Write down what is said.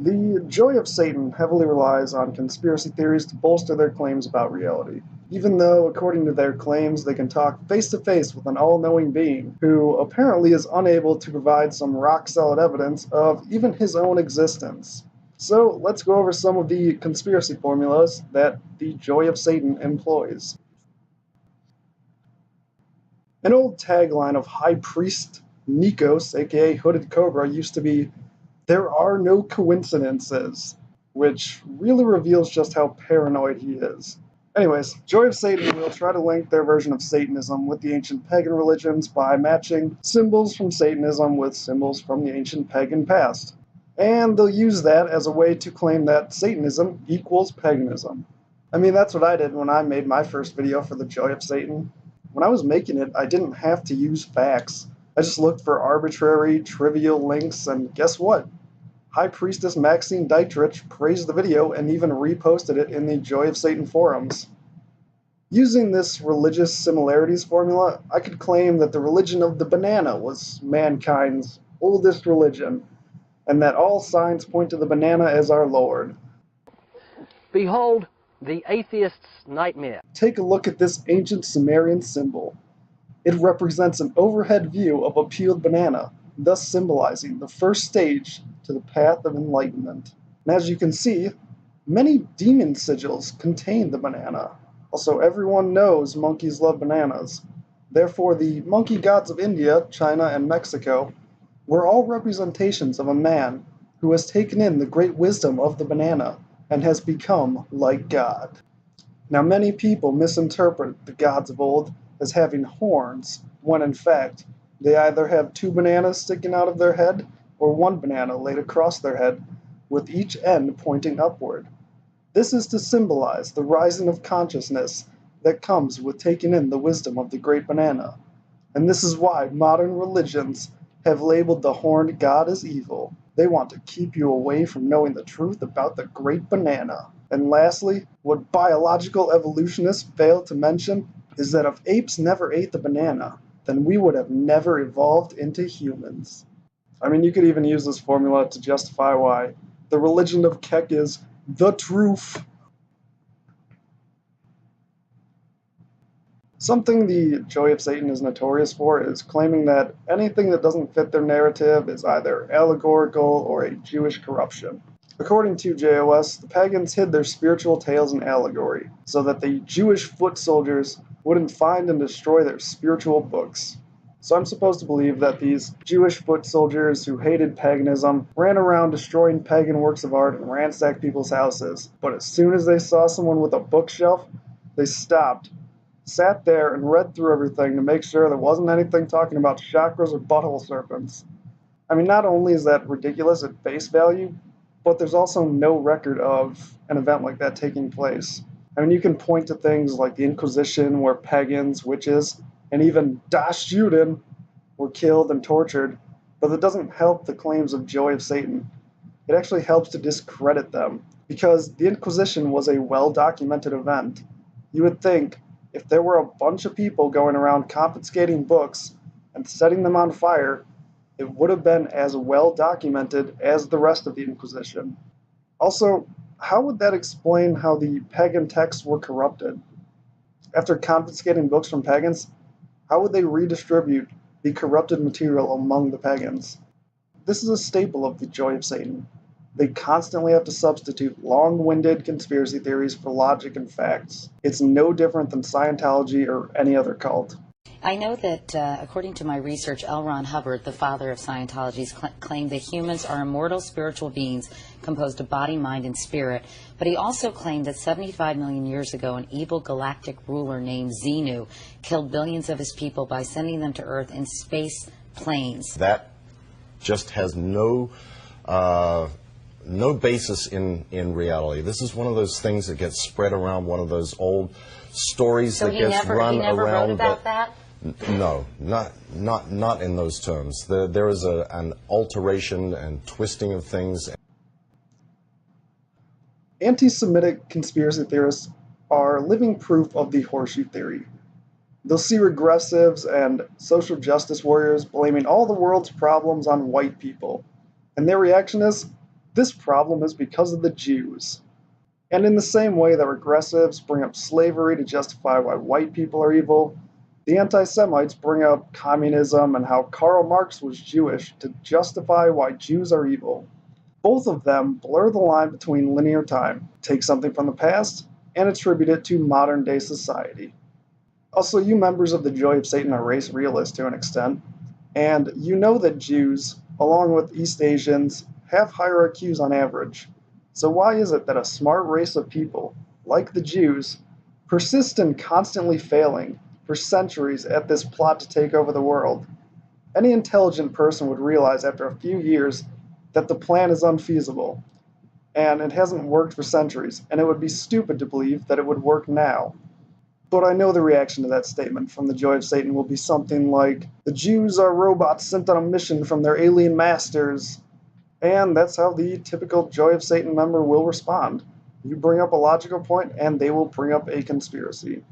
The joy of Satan heavily relies on conspiracy theories to bolster their claims about reality, even though, according to their claims, they can talk face to face with an all-knowing being who apparently is unable to provide some rock-solid evidence of even his own existence. So let's go over some of the conspiracy formulas that the joy of Satan employs. An old tagline of High Priest Nikos, aka Hooded Cobra, used to be, "There are no coincidences," which really reveals just how paranoid he is. Anyways, Joy of Satan will try to link their version of Satanism with the ancient pagan religions by matching symbols from Satanism with symbols from the ancient pagan past. And they'll use that as a way to claim that Satanism equals paganism. I mean, that's what I did when I made my first video for the Joy of Satan. When I was making it, I didn't have to use facts. I just looked for arbitrary, trivial links, and guess what? High Priestess Maxine Dietrich praised the video and even reposted it in the Joy of Satan forums. Using this religious similarities formula, I could claim that the religion of the banana was mankind's oldest religion, and that all signs point to the banana as our Lord. Behold the atheist's nightmare. Take a look at this ancient Sumerian symbol. It represents an overhead view of a peeled banana, thus symbolizing the first stage to the path of enlightenment. And as you can see, many demon sigils contain the banana. Also, everyone knows monkeys love bananas. Therefore, the monkey gods of India, China, and Mexico were all representations of a man who has taken in the great wisdom of the banana and has become like God. Now, many people misinterpret the gods of old as having horns, when in fact, they either have two bananas sticking out of their head or one banana laid across their head, with each end pointing upward. This is to symbolize the rising of consciousness that comes with taking in the wisdom of the great banana. And this is why modern religions have labeled the horned god as evil. They want to keep you away from knowing the truth about the great banana. And lastly, what biological evolutionists fail to mention is that if apes never ate the banana, then we would have never evolved into humans. I mean, you could even use this formula to justify why the religion of Kek is the truth. Something the Joy of Satan is notorious for is claiming that anything that doesn't fit their narrative is either allegorical or a Jewish corruption. According to JoS, the pagans hid their spiritual tales in allegory, so that the Jewish foot soldiers wouldn't find and destroy their spiritual books. So I'm supposed to believe that these Jewish foot soldiers who hated paganism ran around destroying pagan works of art and ransacked people's houses, but as soon as they saw someone with a bookshelf, they stopped, sat there, and read through everything to make sure there wasn't anything talking about chakras or butthole serpents. I mean, not only is that ridiculous at face value, but there's also no record of an event like that taking place. I mean, you can point to things like the Inquisition, where pagans, witches, and even Das Juden were killed and tortured, but that doesn't help the claims of Joy of Satan. It actually helps to discredit them, because the Inquisition was a well-documented event. You would think, if there were a bunch of people going around confiscating books and setting them on fire, it would have been as well documented as the rest of the Inquisition. Also, how would that explain how the pagan texts were corrupted? After confiscating books from pagans, how would they redistribute the corrupted material among the pagans? This is a staple of the Joy of Satan. They constantly have to substitute long-winded conspiracy theories for logic and facts. It's no different than Scientology or any other cult. I know that, according to my research, L. Ron Hubbard, the father of Scientology, claimed that humans are immortal spiritual beings composed of body, mind, and spirit. But he also claimed that 75 million years ago, an evil galactic ruler named Xenu killed billions of his people by sending them to Earth in space planes. That just has no basis in reality. This is one of those things that gets spread around, one of those old stories that gets run around. So he never wrote about that? No, not in those terms. There is an alteration and twisting of things. Anti-Semitic conspiracy theorists are living proof of the horseshoe theory. They'll see regressives and social justice warriors blaming all the world's problems on white people. And their reaction is, This problem is because of the Jews. And in the same way that regressives bring up slavery to justify why white people are evil, the anti-Semites bring up communism and how Karl Marx was Jewish to justify why Jews are evil. Both of them blur the line between linear time, take something from the past, and attribute it to modern-day society. Also, you members of the Joy of Satan are race realists to an extent, and you know that Jews, along with East Asians, have higher IQs on average. So why is it that a smart race of people, like the Jews, persist in constantly failing for centuries at this plot to take over the world? Any intelligent person would realize after a few years that the plan is unfeasible, and it hasn't worked for centuries, and it would be stupid to believe that it would work now. But I know the reaction to that statement from the Joy of Satan will be something like, the Jews are robots sent on a mission from their alien masters. And that's how the typical Joy of Satan member will respond. You bring up a logical point, and they will bring up a conspiracy.